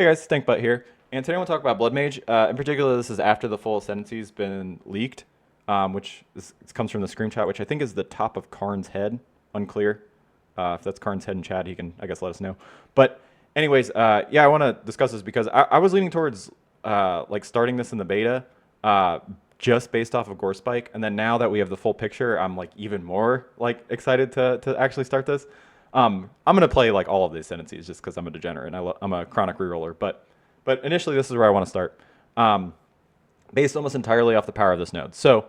Hey guys, Stinkbutt here, and today I want to talk about Bloodmage. In particular, this is after the full ascendancy's been leaked, it comes from the screenshot, which I think is the top of Karn's head. Unclear. If that's Karn's head in chat, he can, I guess, let us know. But anyways, yeah, I want to discuss this because I was leaning towards like starting this in the beta, just based off of Gorespike, and then now that we have the full picture, I'm like even more like excited to actually start this. I'm gonna play like all of the ascendancies just because I'm a degenerate and I'm a chronic reroller. But initially, this is where I want to start, based almost entirely off the power of this node. So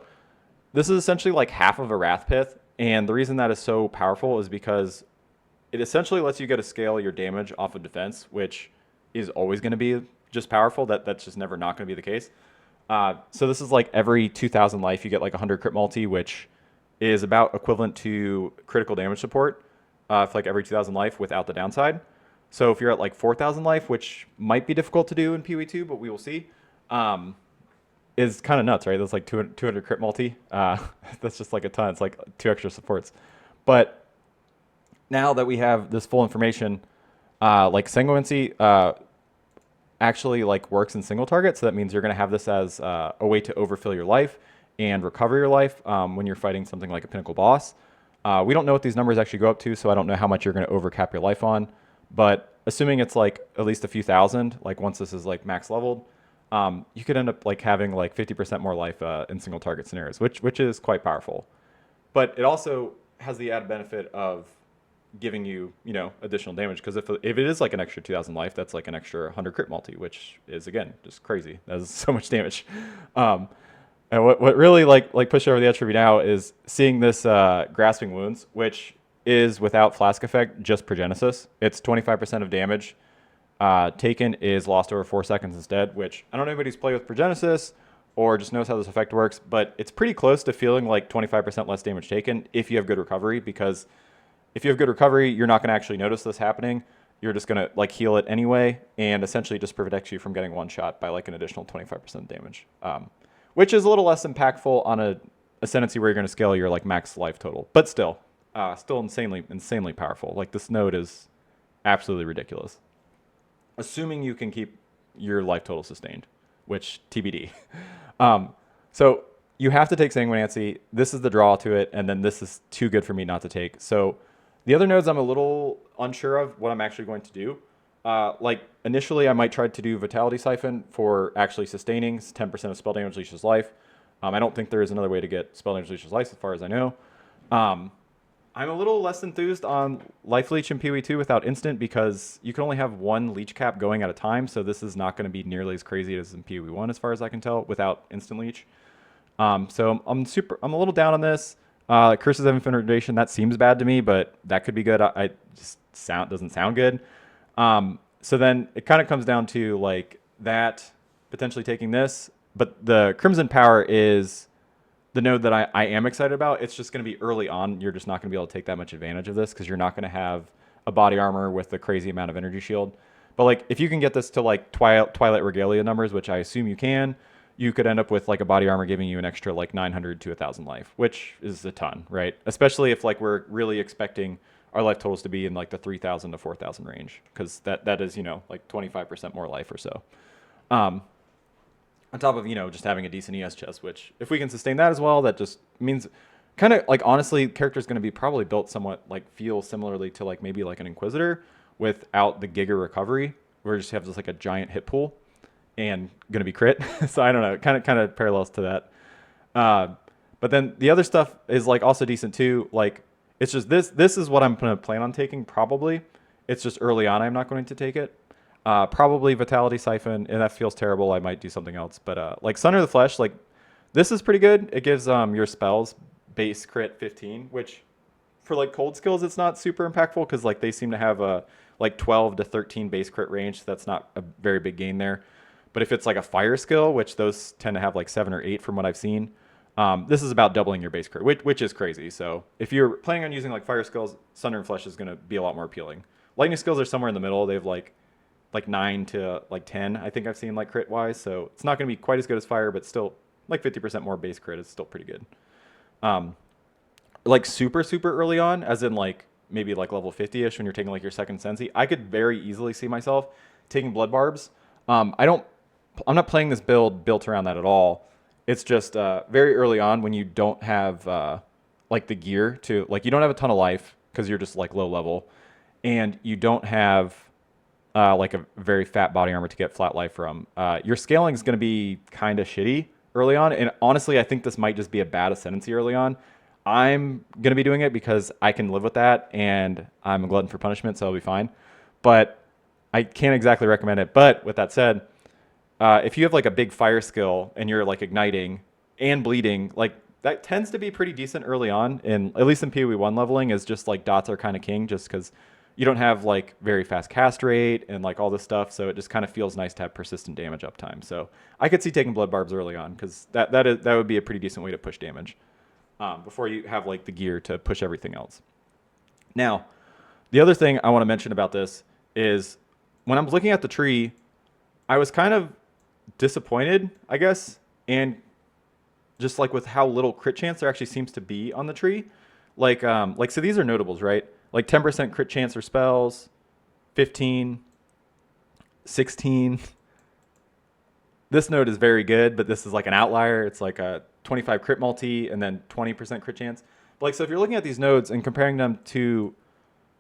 this is essentially like half of a Wrath Pith, and the reason that is so powerful is because it essentially lets you get to scale your damage off of defense, which is always going to be just powerful. That's just never not going to be the case. So this is like every 2,000 life you get like 100 crit multi, which is about equivalent to critical damage support for like every 2,000 life without the downside. So if you're at like 4,000 life, which might be difficult to do in PoE 2, but we will see, is kind of nuts, right? That's like 200 crit multi. That's just like a ton. It's like 2 extra supports. But now that we have this full information, like Sanguimancy actually like works in single target. So that means you're going to have this as a way to overfill your life and recover your life when you're fighting something like a pinnacle boss. We don't know what these numbers actually go up to, so I don't know how much you're going to overcap your life on. But assuming it's like at least a few thousand, like once this is like max leveled, you could end up like having like 50% more life in single target scenarios, which is quite powerful. But it also has the added benefit of giving you, additional damage, because if it is like an extra 2,000 life, that's like an extra 100 crit multi, which is again just crazy. That is so much damage. And what really like pushed over the edge for me now is seeing this grasping wounds, which is without flask effect, just Progenesis. It's 25% of damage taken is lost over 4 seconds instead, which I don't know if anybody's played with Progenesis or just knows how this effect works, but it's pretty close to feeling like 25% less damage taken if you have good recovery, because if you have good recovery, you're not going to actually notice this happening. You're just going to like heal it anyway, and essentially just protects you from getting one shot by like an additional 25% damage, which is a little less impactful on a ascendancy where you're going to scale your like max life total, but still insanely powerful. Like this node is absolutely ridiculous, assuming you can keep your life total sustained, which TBD. So you have to take Sanguinancy. This is the draw to it, and then this is too good for me not to take. So the other nodes I'm a little unsure of what I'm actually going to do. Like initially I might try to do Vitality Siphon for actually sustaining 10% of spell damage leeches life. I don't think there is another way to get spell damage leeches life as far as I know. I'm a little less enthused on Life Leech in PoE 2 without instant, because you can only have one leech cap going at a time, so this is not going to be nearly as crazy as in PoE 1 as far as I can tell without instant leech. So I'm a little down on this. Curses of Infinite Duration, that seems bad to me, but that could be good. I just doesn't sound good. So then it kind of comes down to like that potentially taking this, but the Crimson Power is the node that I am excited about. It's just going to be early on. You're just not going to be able to take that much advantage of this because you're not going to have a body armor with the crazy amount of energy shield. But like if you can get this to like Twilight Regalia numbers, which I assume you can, you could end up with like a body armor giving you an extra like 900 to 1,000 life, which is a ton, right? Especially if like we're really expecting our life totals to be in like the 3,000 to 4,000 range, because that is, like 25% more life or so. On top of, just having a decent ES chest, which if we can sustain that as well, that just means kind of like, honestly, character's going to be probably built somewhat like feel similarly to like maybe like an Inquisitor without the Giga recovery, where you just have just like a giant hit pool and going to be crit. So I don't know, kind of parallels to that. But then the other stuff is like also decent too. Like it's just this is what I'm going to plan on taking probably. It's just early on I'm not going to take it. Probably Vitality Siphon, and that feels terrible. I might do something else. But like Sun of the Flesh, like this is pretty good. It gives your spells base crit 15, which for like cold skills it's not super impactful because like they seem to have a like 12 to 13 base crit range. So that's not a very big gain there. But if it's like a fire skill, which those tend to have like 7 or 8 from what I've seen, this is about doubling your base crit, which is crazy. So if you're planning on using like fire skills, Sunder and Flesh is going to be a lot more appealing. Lightning skills are somewhere in the middle. They have like 9 to like 10, I think I've seen like crit wise. So it's not going to be quite as good as fire, but still like 50% more base crit is still pretty good. Like super early on, as in like maybe like level 50ish when you're taking like your second sensi, I could very easily see myself taking blood barbs. I'm not playing this build built around that at all. It's just very early on when you don't have like the gear to like you don't have a ton of life because you're just like low level, and you don't have like a very fat body armor to get flat life from. Your scaling is going to be kind of shitty early on, and honestly, I think this might just be a bad ascendancy early on. I'm going to be doing it because I can live with that, and I'm a glutton for punishment, so I'll be fine. But I can't exactly recommend it. But with that said, if you have like a big fire skill and you're like igniting and bleeding, like that tends to be pretty decent early on. And at least in PoE 1 leveling is just like dots are kind of king just because you don't have like very fast cast rate and like all this stuff. So it just kind of feels nice to have persistent damage uptime. So I could see taking blood barbs early on because that would be a pretty decent way to push damage before you have like the gear to push everything else. Now, the other thing I want to mention about this is when I'm looking at the tree, I was kind of disappointed, I guess, and just like with how little crit chance there actually seems to be on the tree. Like so these are notables, right? Like 10% crit chance for spells, 15, 16. This node is very good, but this is like an outlier. It's like a 25 crit multi and then 20% crit chance. But like, so if you're looking at these nodes and comparing them to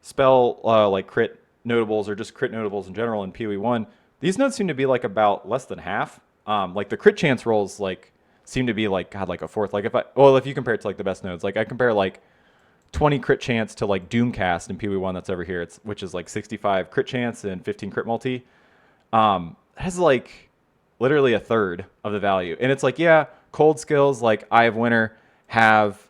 spell like crit notables or just crit notables in general in PoE 1, these nodes seem to be like about less than half. Like the crit chance rolls like seem to be like God, like a fourth. Like if you compare it to like the best nodes, like I compare like 20 crit chance to like Doomcast in PoE 1 that's over here, which is like 65 crit chance and 15 crit multi. Has like literally a third of the value. And it's like, yeah, cold skills like Eye of Winter have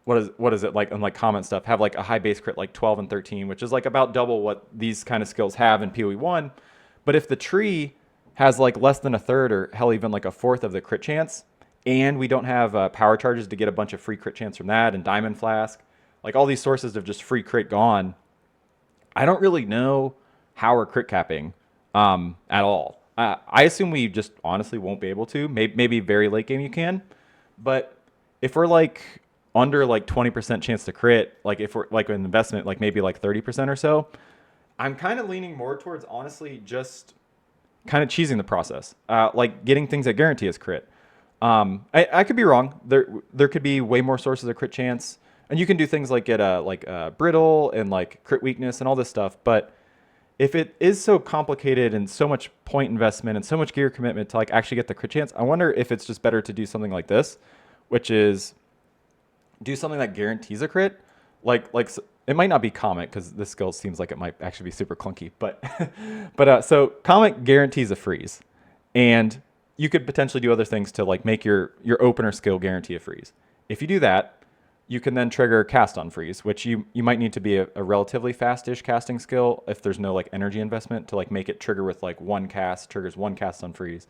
what is it like, and like comment stuff have like a high base crit like 12 and 13, which is like about double what these kind of skills have in PoE 1. But if the tree has like less than a third or hell even like a fourth of the crit chance, and we don't have power charges to get a bunch of free crit chance from that and Diamond Flask, like all these sources of just free crit gone, I don't really know how we're crit capping at all. I assume we just honestly won't be able to. Maybe very late game you can, but if we're like under like 20% chance to crit, like if we're like an investment, like maybe like 30% or so, I'm kind of leaning more towards honestly just kind of cheesing the process, like getting things that guarantee us crit. I could be wrong. There could be way more sources of crit chance, and you can do things like get a brittle and like crit weakness and all this stuff. But if it is so complicated and so much point investment and so much gear commitment to like actually get the crit chance, I wonder if it's just better to do something like this, which is do something that guarantees a crit. Like it might not be Comet because this skill seems like it might actually be super clunky, but so Comet guarantees a freeze, and you could potentially do other things to like make your opener skill guarantee a freeze. If you do that, you can then trigger cast on freeze, which you might need to be a relatively fast-ish casting skill if there's no like energy investment to like make it trigger with like one cast, triggers one cast on freeze.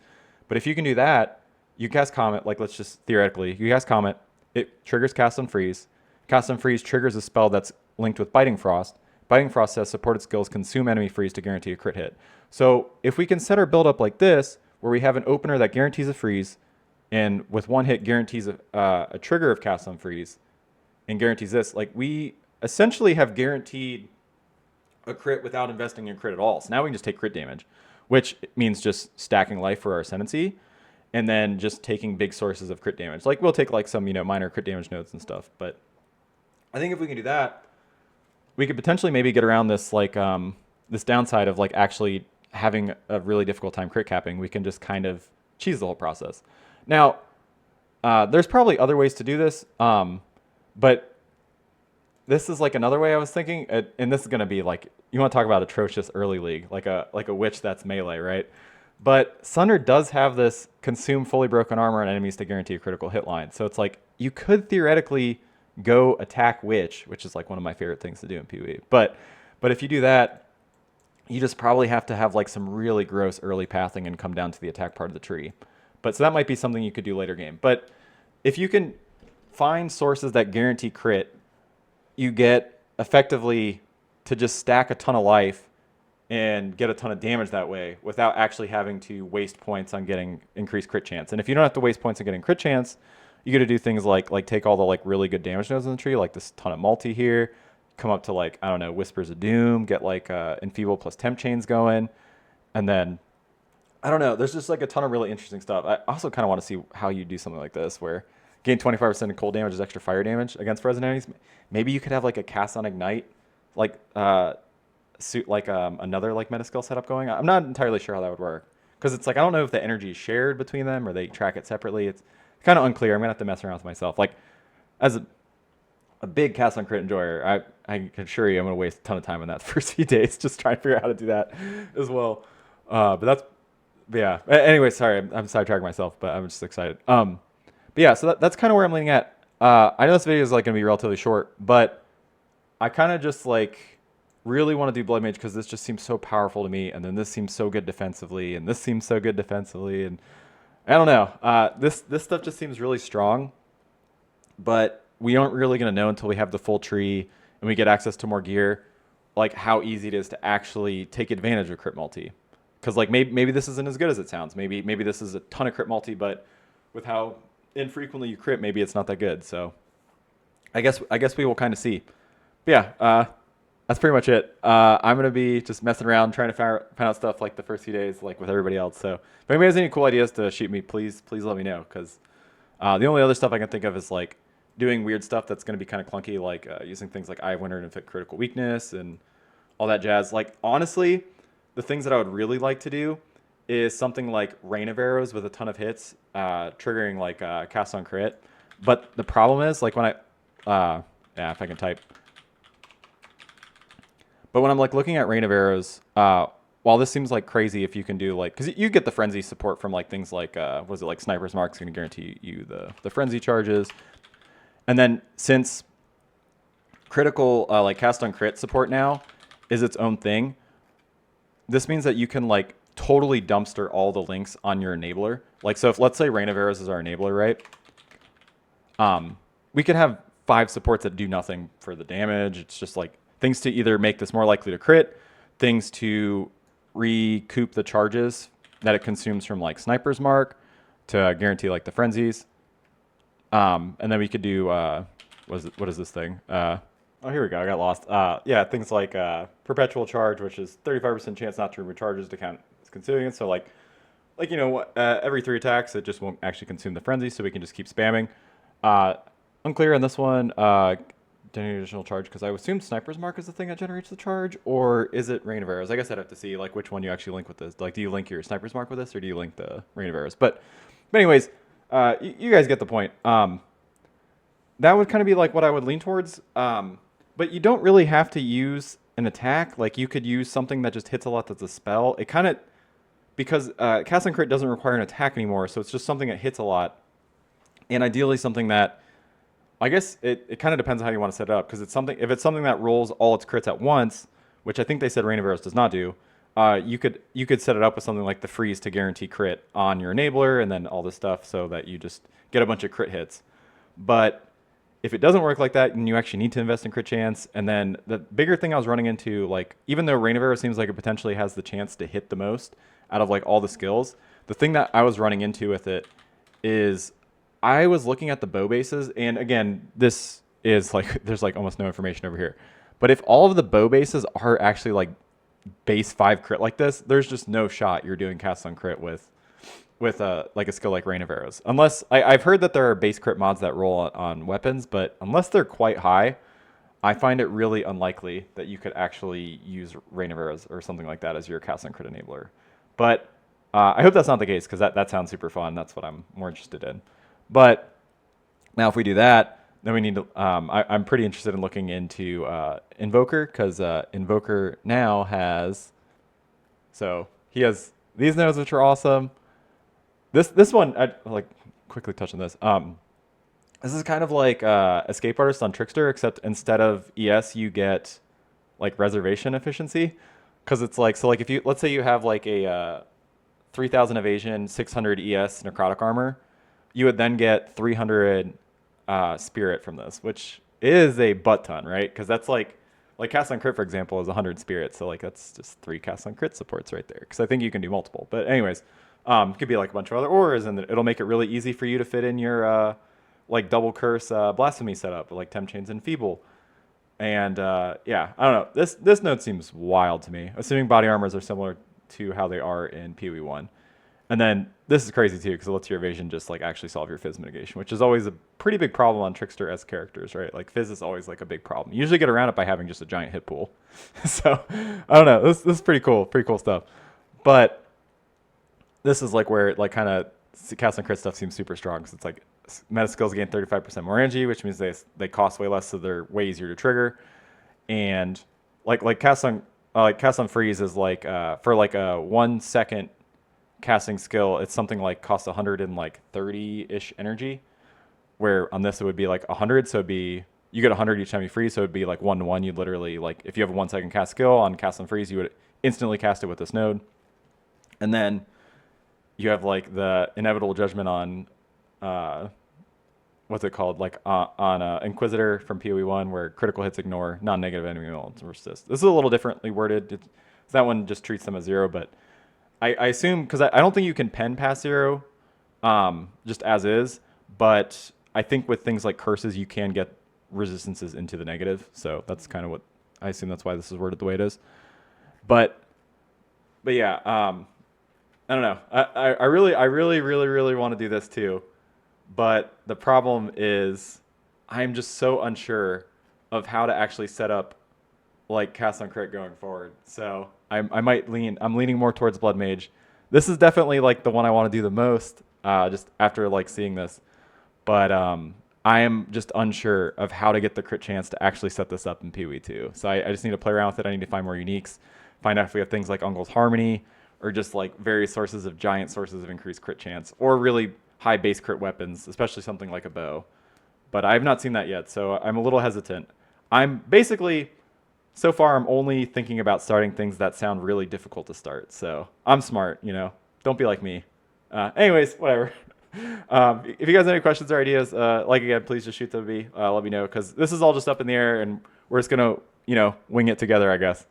But if you can do that, you cast Comet, like let's just theoretically, you cast Comet, it triggers cast on freeze. Cast on freeze triggers a spell that's linked with Biting Frost. Biting Frost says supported skills consume enemy freeze to guarantee a crit hit. So if we can set our build up like this, where we have an opener that guarantees a freeze, and with one hit guarantees a trigger of cast on freeze, and guarantees this, like we essentially have guaranteed a crit without investing in crit at all. So now we can just take crit damage, which means just stacking life for our ascendancy, and then just taking big sources of crit damage. Like we'll take like some minor crit damage nodes and stuff. But I think if we can do that, we could potentially maybe get around this like this downside of like actually having a really difficult time crit capping. We can just kind of cheese the whole process. Now, there's probably other ways to do this, but this is like another way I was thinking, and this is going to be like, you want to talk about atrocious early league, like a witch that's melee, right? But Sunder does have this consume fully broken armor on enemies to guarantee a critical hit line. So it's like you could theoretically go attack witch, which is like one of my favorite things to do in PoE. But if you do that, you just probably have to have like some really gross early pathing and come down to the attack part of the tree. But so that might be something you could do later game. But if you can find sources that guarantee crit, you get effectively to just stack a ton of life and get a ton of damage that way without actually having to waste points on getting increased crit chance. And if you don't have to waste points on getting crit chance, you got to do things like take all the like really good damage nodes in the tree, like this ton of multi here, come up to like, I don't know, Whispers of Doom, get like Enfeeble plus Temp Chains going, and then I don't know. There's just like a ton of really interesting stuff. I also kind of want to see how you do something like this, where gain 25% of cold damage is extra fire damage against frozen enemies. Maybe you could have like a cast on ignite, like suit like another like meta skill setup going. I'm not entirely sure how that would work because it's like I don't know if the energy is shared between them or they track it separately. It's kind of unclear. I'm gonna have to mess around with myself. Like as a big cast on crit enjoyer, I can assure you I'm gonna waste a ton of time on that the first few days just trying to figure out how to do that as well. But that's yeah. Anyway, sorry, I'm sidetracking myself, but I'm just excited. But yeah, so that's kind of where I'm leaning at. I know this video is like gonna be relatively short, but I kind of just like really want to do Bloodmage because this just seems so powerful to me, and then this seems so good defensively, and this seems so good defensively, and I don't know. This stuff just seems really strong, but we aren't really gonna know until we have the full tree and we get access to more gear, like how easy it is to actually take advantage of crit multi. Because like maybe this isn't as good as it sounds. Maybe this is a ton of crit multi, but with how infrequently you crit, maybe it's not that good. So I guess we will kind of see. But yeah, that's pretty much it. I'm gonna be just messing around trying to find out stuff like the first few days, like with everybody else. So if anybody has any cool ideas to shoot me, please let me know. Because the only other stuff I can think of is like doing weird stuff that's gonna be kind of clunky, like using things like Eye of Winter to inflict critical weakness and all that jazz. Like honestly, the things that I would really like to do is something like Rain of Arrows with a ton of hits, triggering like cast on crit. But the problem is like when yeah, if I can type. But when I'm like looking at Rain of Arrows, while this seems like crazy if you can do like, because you get the frenzy support from like things like, was it like Sniper's Mark's going to guarantee you the frenzy charges. And then since critical like cast on crit support now is its own thing, this means that you can like totally dumpster all the links on your enabler. Like, so if let's say Rain of Arrows is our enabler, right? We could have 5 supports that do nothing for the damage. It's just like things to either make this more likely to crit, things to recoup the charges that it consumes from like Sniper's Mark to guarantee like the frenzies. And then we could do, what is this thing? Oh, here we go. I got lost. Yeah, things like perpetual charge, which is 35% chance not to remove charges to count as consuming it. So like you know, every 3 attacks, it just won't actually consume the frenzy, so we can just keep spamming. Unclear on this one. Generate additional charge because I assume Sniper's Mark is the thing that generates the charge, or is it Rain of Arrows? I guess I'd have to see like which one you actually link with this. Like, do you link your Sniper's Mark with this, or do you link the Rain of Arrows? But anyways, you guys get the point. That would kind of be like what I would lean towards. But you don't really have to use an attack. Like you could use something that just hits a lot that's a spell. It kind of, because cast on crit doesn't require an attack anymore, so it's just something that hits a lot. And ideally something that, I guess it kind of depends on how you want to set it up, because it's something, if it's something that rolls all its crits at once, which I think they said Rain of Arrows does not do, you could set it up with something like the freeze to guarantee crit on your enabler and then all this stuff so that you just get a bunch of crit hits. But if it doesn't work like that, then you actually need to invest in crit chance. And then the bigger thing I was running into, like, even though Rain of Arrows seems like it potentially has the chance to hit the most out of like all the skills, the thing that I was running into with it is I was looking at the bow bases, and again, this is like, there's like almost no information over here. But if all of the bow bases are actually like base 5 crit like this, there's just no shot you're doing cast on crit with like a skill like Rain of Arrows. Unless, I've heard that there are base crit mods that roll on weapons, but unless they're quite high, I find it really unlikely that you could actually use Rain of Arrows or something like that as your cast on crit enabler. But I hope that's not the case, because that sounds super fun. That's what I'm more interested in. But now if we do that, then we need to, I'm pretty interested in looking into Invoker, because Invoker now has, so he has these nodes, which are awesome. This one, I like quickly touch on this. This is kind of like Escape Artist on Trickster, except instead of ES, you get like reservation efficiency. Because it's like, so like if you, let's say you have like a 3000 evasion, 600 ES necrotic armor, you would then get 300 spirit from this, which is a butt ton, right? Because that's like cast on crit, for example, is 100 spirit. So like that's just 3 cast on crit supports right there. Because I think you can do multiple. But anyways, it could be like a bunch of other auras, and it'll make it really easy for you to fit in your like double curse blasphemy setup, like Temp Chains and Feeble. And yeah, I don't know. This node seems wild to me. Assuming body armors are similar to how they are in PoE 1. And then this is crazy too, because it lets your evasion just like actually solve your Fizz mitigation, which is always a pretty big problem on Trickster-S characters, right? Like Fizz is always like a big problem. You usually get around it by having just a giant hit pool. So I don't know. This is pretty cool stuff. But this is like where like kind of cast and crit stuff seems super strong, because it's like meta skills gain 35% more energy, which means they cost way less, so they're way easier to trigger. And like cast on freeze is like for like a 1 second casting skill, it's something like costs 130-ish energy, where on this it would be like 100, so it'd be you get 100 each time you freeze, so it'd be like 1-to-1. You'd literally, like, if you have a 1 second cast skill on cast on freeze, you would instantly cast it with this node. And then you have like the inevitable judgment on what's it called, like on Inquisitor from PoE 1, where critical hits ignore non-negative enemy elements resist. This is a little differently worded. That one just treats them as 0, but I assume, because I don't think you can pen past 0 just as is, but I think with things like curses, you can get resistances into the negative. So that's kind of what I assume. That's why this is worded the way it is. But yeah, I don't know. I really want to do this too. But the problem is I'm just so unsure of how to actually set up like cast on crit going forward. So I'm leaning more towards Bloodmage. This is definitely like the one I want to do the most, just after like seeing this. But I am just unsure of how to get the crit chance to actually set this up in PoE 2. So I just need to play around with it. I need to find more uniques, find out if we have things like Ungol's Harmony, or just like various sources of giant sources of increased crit chance, or really high base crit weapons, especially something like a bow. But I have not seen that yet, so I'm a little hesitant. I'm basically, so far, I'm only thinking about starting things that sound really difficult to start. So I'm smart, you know. Don't be like me. Anyways, whatever. If you guys have any questions or ideas, like again, please just shoot them to me. Let me know, because this is all just up in the air, and we're just gonna, wing it together, I guess.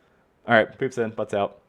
All right, poops in, butts out.